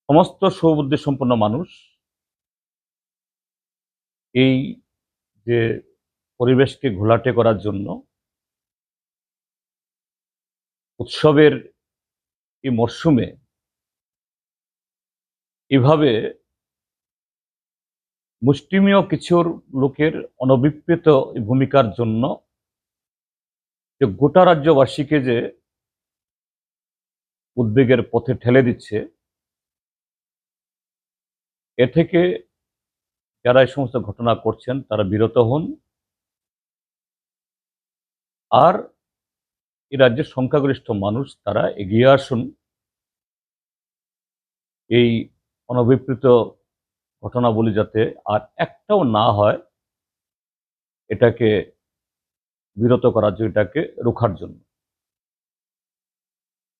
সমস্ত সুবুদ্ধি সম্পন্ন মানুষ এই যে পরিবেশকে ঘোলাটে করার জন্য উৎসবের এই মরশুমে এভাবে মুষ্টিমেয় কিছুর লোকের অনভিপ্রেত ভূমিকার জন্য যে গোটা রাজ্যবাসীকে যে উদ্বেগের পথে ঠেলে দিচ্ছে, এ থেকে যারা এই সমস্ত ঘটনা করছেন তারা বিরত হন। আর এই রাজ্যের সংখ্যাগরিষ্ঠ মানুষ তারা এগিয়ে আসুন এই অনভিপ্রেত ঘটনাবলী যাতে আর একটাও না হয়, এটাকে বিরত করার জন্য, এটাকে রোখার জন্য।